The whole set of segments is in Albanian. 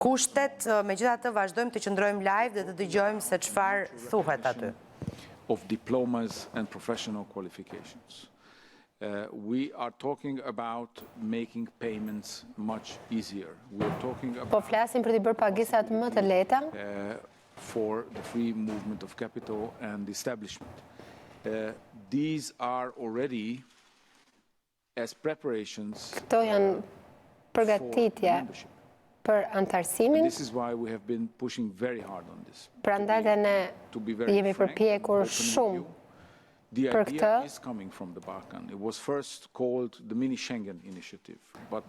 kushtet, megjithatë vazhdojmë të qëndrojmë live dhe të dëgjojmë se çfarë thuhet aty. Of diplomas and professional qualifications. We are talking about making payments much easier. We are talking about Po flasim për të bërë pagesat më të lehta for the free movement of capital and establishment. These are already as preparations Këto janë përgatitje për antarësimin. This is why we have been pushing very hard on this. Prandaj dhe ne jemi përpjekur shumë The për idea këtë. is coming from the Balkan. It was first called the Mini Schengen Initiative, but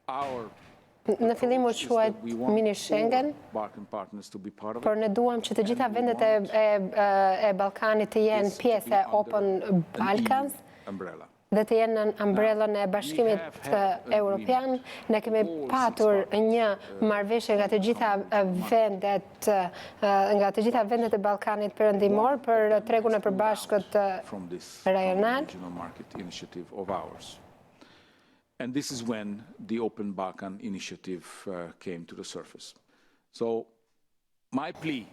our Në fillim u quajt Mini Schengen, Balkan partners to be part of por it. ne duam që të gjitha vendet e Ballkanit të jenë pjesë e Open Balkans Umbrella. dhe të jenë në ambrellën e Bashkimit Evropian. Ne kemi patur një marrëveshje nga të gjitha vendet e Ballkanit Perëndimor për tregun e përbashkët From this rajonal. regional market initiative of ours. And this is when the Open Balkan Initiative came to the surface. So my plea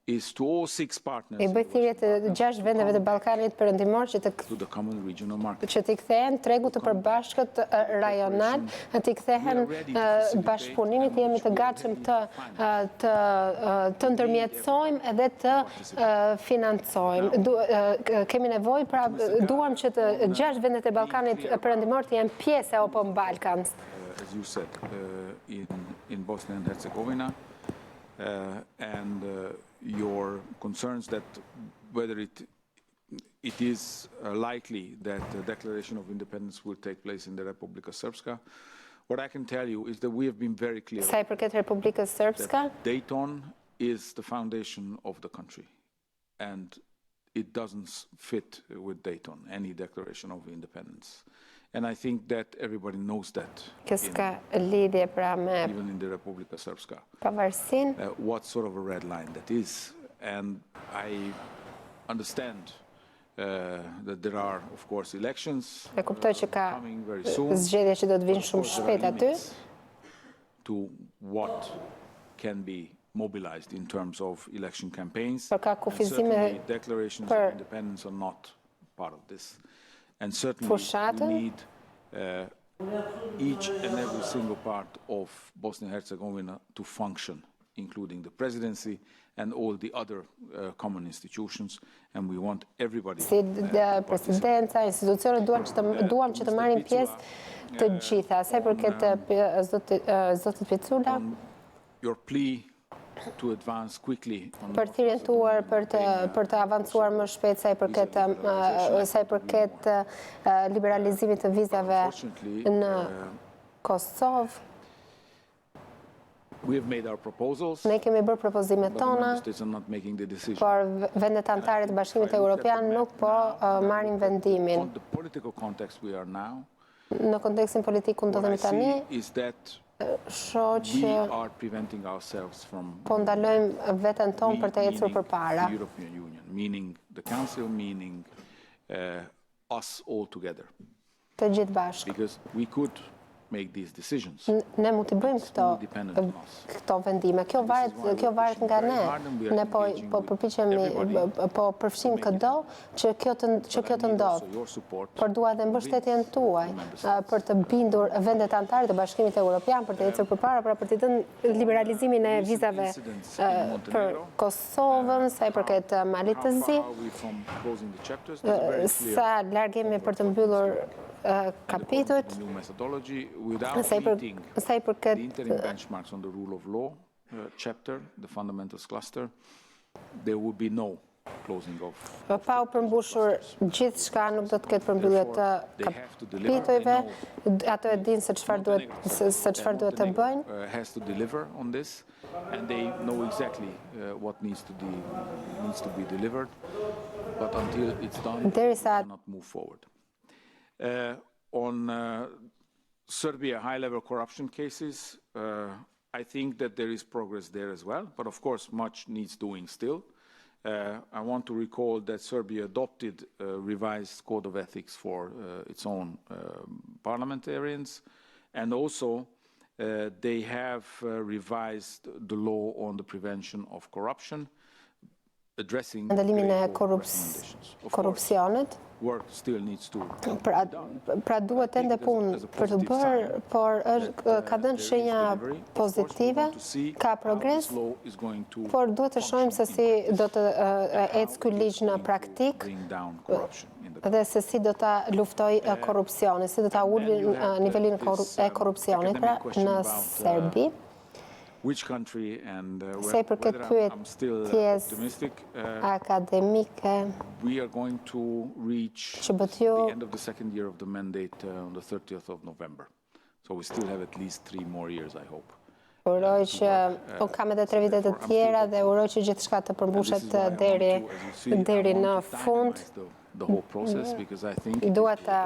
is to all 6 partners I bëj thirrje të 6 vendeve të Ballkanit Perëndimor që to the common regional market. që t'i kthehen tregut të përbashkët rajonal, t'i kthehen bashkëpunimit, jemi të gatshëm të ndërmjetësojmë edhe të financojmë. Kemi nevojë, pra duam që të 6 vendet e Ballkanit Perëndimor të jenë pjesë e Open Balkans. As you said, in Bosnia and Herzegovina, and your concerns that whether it is likely that the declaration of independence will take place in the Republika Srpska. What I can tell you is that we have been very clear Sa I përket Republikës Srpska, that Dayton is the foundation of the country, and it doesn't fit with Dayton, any declaration of independence. And I think that everybody knows that, kjo s'ka lidhje pra me even in the Republika Srpska. pavarësinë. What sort of a red line that is. And I understand that there are, of course, elections E kuptoj që ka coming very soon. zgjedhje që do të vinë shumë shpejt aty. To what can be mobilized in terms of election campaigns. Por ka And kufizime certainly declarations për of independence are not part of this. And certainly Fushatën. we need each and every single part of Bosnia and Herzegovina to function, including the presidency and all the other common institutions, and we want everybody. Si presidenca, institucionet duam që të marrin pjesë të gjitha. Sa I përket zotit Picula, Your plea to advance quickly on për thirrjen tuar për të avancuar më shpejt sa I përket liberalizimit të vizave në Kosovë. we have made our proposals. Ne kemi bërë propozimet But the tona, member states are not making the decision. por vendet anëtare të Bashkimit Evropian nuk po marrin vendimin. On the political context we are now, Në kontekstin politik ku what I ndodhemi tani, see is that shoh we që are preventing ourselves from po ndalojmë veten tonë për të ecur meaning përpara. the European Union, meaning the Council, meaning us all together. Të gjithë bashkë. Because we could make these decisions. Ne mund të bëjmë këto vendime. Kjo varet nga ne. Ne po përpiqemi, po përfshim çdo që kjo të ndodhë. Por dua edhe mbështetjen tuaj për të bindur vendet anëtare të Bashkimit Evropian për të ecur përpara, pra për të dhënë liberalizimin e vizave për Kosovën, sa I përket Malit të Zi, sa larg jemi për të mbyllur kapitujt. Sa I përket the interim benchmarks on the rule of law chapter, the fundamentals cluster, there will be no closing of. Pa u përmbushur gjithçka, nuk do të ketë përmbyllje të kapitujve. Ato e dinë se çfarë duhet të bëjnë. Has to deliver on this, and they know exactly what needs to be delivered. But until it's done, we cannot move forward. On Serbia high-level corruption cases, I think that there is progress there as well, but of course much needs doing still. I want to recall that Serbia adopted a revised code of ethics for its own parliamentarians, and also They have revised the law on the prevention of corruption, addressing ndalimin e korrupsionit. Work still needs to Pra duhet ende punë për të bërë, por ka dhënë shenja pozitive, ka progres, por duhet të shohim se si do të ecë ky ligj në praktik dhe se si do ta luftoj korrupsionin, si do ta ulë nivelin e korrupsionit pra në Serbi. Se për këtë pyetjes akademike që bëtjo uroj që kam edhe 3 vite të tjera dhe uroj që gjithçka të përmbushet deri në fund. Duhet ta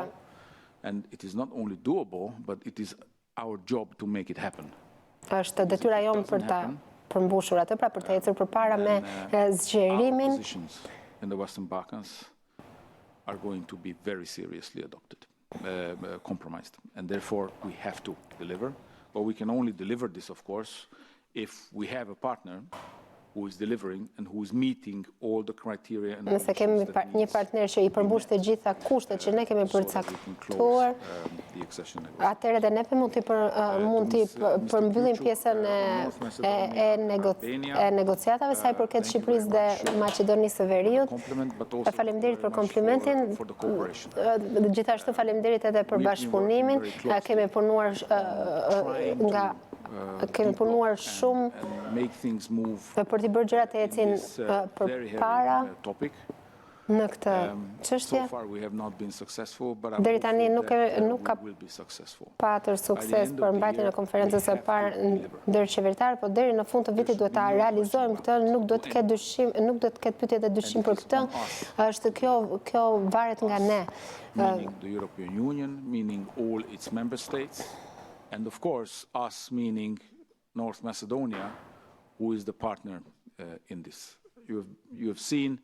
and it is not only doable but it is our job to make it happen. Është detyra jonë për ta përmbushur atë, pra për të ecur përpara me zgjerimin. In the Western Balkans are going to be very seriously adopted, compromised, and therefore we have to deliver. But we can only deliver this, of course, if we have a partner who is delivering and who is meeting all the criteria and nëse kemi një partner që I përmbush të gjitha kushtet që ne kemi përcaktuar, atëherë edhe ne mund të përmbyllim pjesën e negociatave sa I përket Shqipërisë dhe Maqedonisë së Veriut. Faleminderit për komplimentin. Gjithashtu faleminderit edhe për bashkëpunimin. Kemi punuar shumë për t'i bërë gjërat e ecin përpara në këtë çështje. Deri tani nuk ka patur sukses për mbajtjen e konferencës së parë ndërqeveritare, por deri në fund të vitit duhet ta realizojmë këtë, nuk do të ketë dyshim, nuk do të ketë pyetje dhe dyshim për këtë. Është kjo varet nga ne. Meaning the European Union, meaning all its member states. And of course, us meaning North Macedonia, who is the partner in this. You have seen,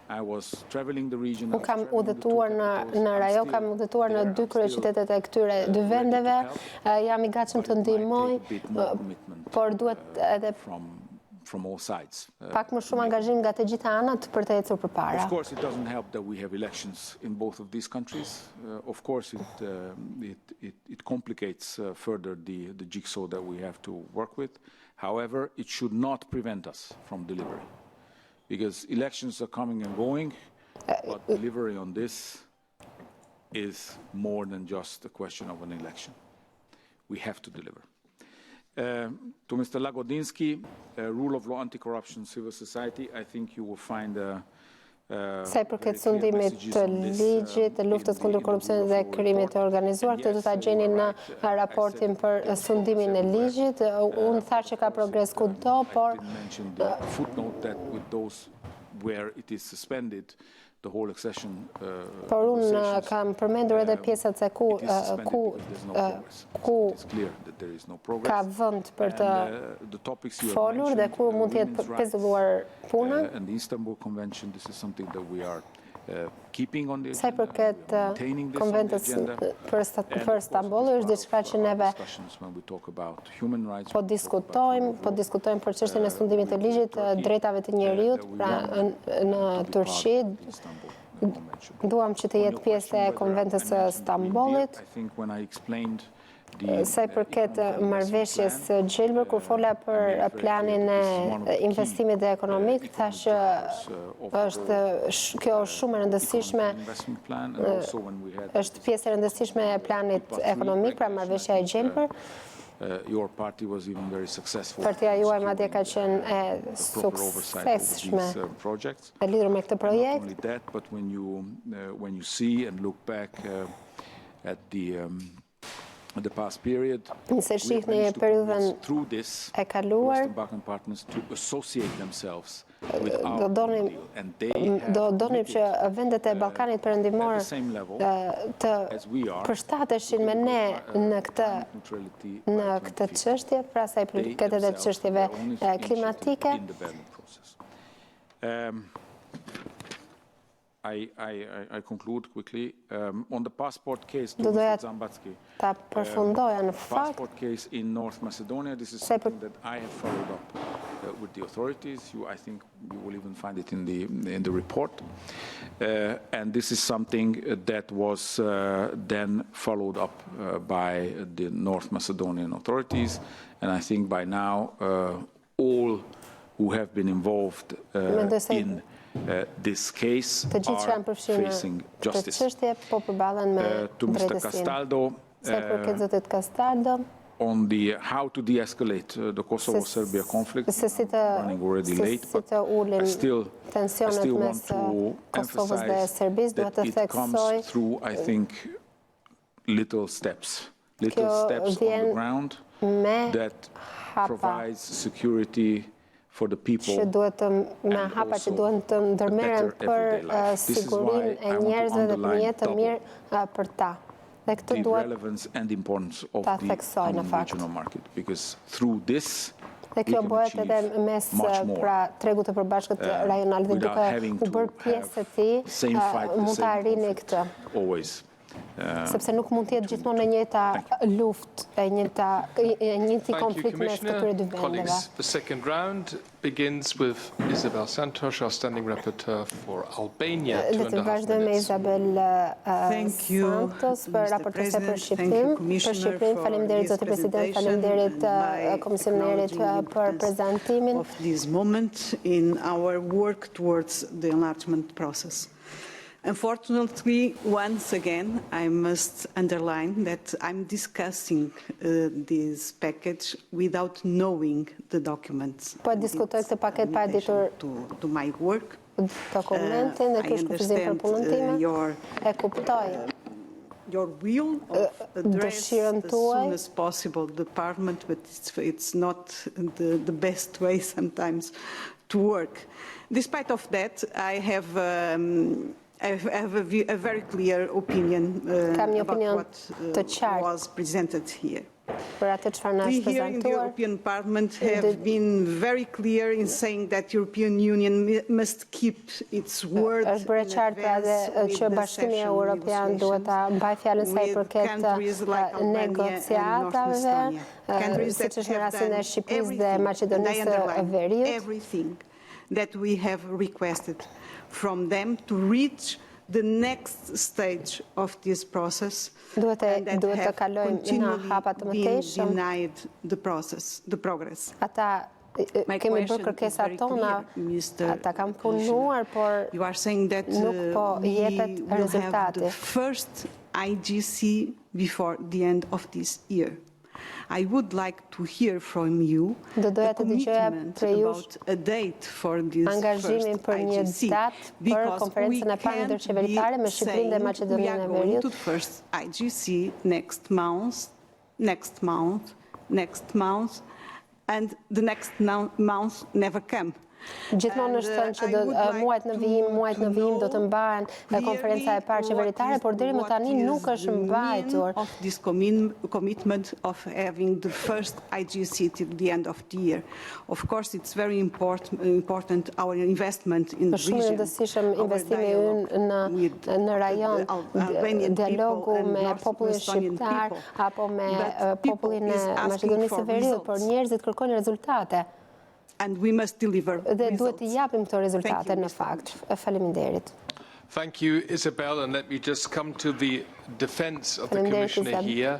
I was traveling the region. Unë kam udhëtuar në rajon, kam udhëtuar në 2 kryeqytetet e këtyre 2 vendeve. Jam I gatshëm të ndihmoj, por duhet edhe from all sides. Pak më shumë angazhim nga të gjitha anët për të ecur përpara. Of course, it doesn't help that we have elections in both of these countries. Of course, it complicates further the jigsaw that we have to work with. However, it should not prevent us from delivery, because elections are coming and going, but delivery on this is more than just a question of an election. We have to deliver. To Mr. Lagodinsky, rule of law, anti-corruption, civil society, I think you will find Sa I përket sundimit të ligjit, të luftës kundër korrupsionit dhe krimit të organizuar, këtë do ta gjeni në raportin për sundimin e ligjit. Unë thash që ka progres kudo, por where it is suspended, the whole accession por unë kam përmendur edhe pjesët se ku ka vend për të folur dhe ku mund të jetë pezulluar puna. And the Istanbul Convention, this is something that we are keeping on the Sa I përket konventës për Stambolli, është diçka që neve po diskutojmë për çështjen e sundimit të ligjit, drejtave të njerëzit, pra në Turqi. Duam që të jetë pjesë e konventës së Stambollit. Sa I përket marrëveshjes së Gjelbër, kur fola për planin e investimit dhe ekonomik, thash është kjo shumë e rëndësishme, është pjesë e rëndësishme e planit ekonomik, pra marrëveshja e Gjelbër. Your party was even very successful. Partia juaj madje ka qenë e suksesshme e lidhur me këtë projekt. Not only that, but when you see and look back at the past period, nëse shihni periudhën e kaluar, Western Balkan partners to associate themselves with do donim që vendet e Ballkanit Perëndimor të përshtateshin me ne në këtë çështje, pra sa I përket edhe çështjeve klimatike. I conclude quickly. On the passport case to Mr. Zambatski, passport case in North Macedonia, this is something that I have followed up with the authorities. I think you will even find it in the report. And this is something that was then followed up by the North Macedonian authorities. And I think by now, all who have been involved in this case are facing justice. To Mr. Castaldo, on the how to de-escalate the Kosovo-Serbia conflict, running already late, but I still want to emphasize that it comes through, I think, little steps on the ground that provides security for the people and also a better everyday life. This is why I want to underline the relevance and importance of the regional market, because through this we can achieve much more without having to have same fight, the same conflict, always. Sepse nuk mund të jetë gjithmonë e njëjta luftë, e njëjti konflikt mes këtyre dy vendeve. The second round begins with Isabel Santos, our standing rapporteur for Albania. Le të vazhdojmë me Isabel Santos për raportëse për Shqipërinë. Faleminderit zoti president, faleminderit komisionerit për prezantimin. Of this moment in our work towards the enlargement process. Unfortunately, once again, I must underline that I'm discussing this package without knowing the documents. Po diskutoj këtë paket pa ditur to my work. Dokumentin dhe ky është kufizim për punën time. E kuptoj. Your will of address as soon as possible the Parliament, but it's not the best way sometimes to work. Despite of that, I have a very clear opinion about what was presented here. We here in the European Parliament have been very clear in saying that the European Union must keep its word in advance with the European with countries like Albania and North Macedonia. Countries that have done, and I underline, everything that we have requested from them to reach the next stage of this process and that have continually been denied the process, the progress. My question is very clear, Mr. Commissioner. You are saying that we will have the first IGC before the end of this year. I would like to hear from you a commitment about a date for this first IGC, because we can't be saying we are going to the first IGC next month, and the next month never come. Gjithmonë është thënë që muajt në vijim do të mbahen konferenca e parë qeveritare, por deri më tani nuk është mbajtur. Of this commitment of having the first IGC till the end of the year. Of course, it's very important our investment in the region. Shumë rëndësishëm investimi ynë në rajon, dialogu me popullin shqiptar apo me popullin e Maqedonisë së Veriut, por njerëzit kërkojnë rezultate. And we must deliver results. Duhet të japim këto rezultate në fakt. Faleminderit. Thank you, Isabel, and let me just come to the defense of the Commissioner here.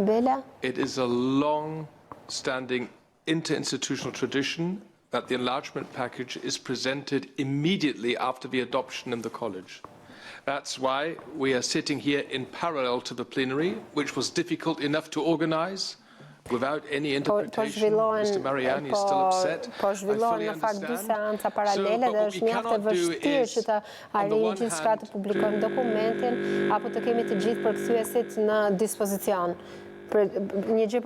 It is a long-standing interinstitutional tradition that the enlargement package is presented immediately after the adoption in the College. That's why we are sitting here in parallel to the plenary, which was difficult enough to organize. Without any interpretation, Mr. Mariani is still upset. Po zhvillohen në fakt dy seanca paralele dhe është mjaft e vështirë që të arrijmë gjithçka të publikojmë dokumentin apo të kemi të gjithë përkthyesit në dispozicion. Një gjë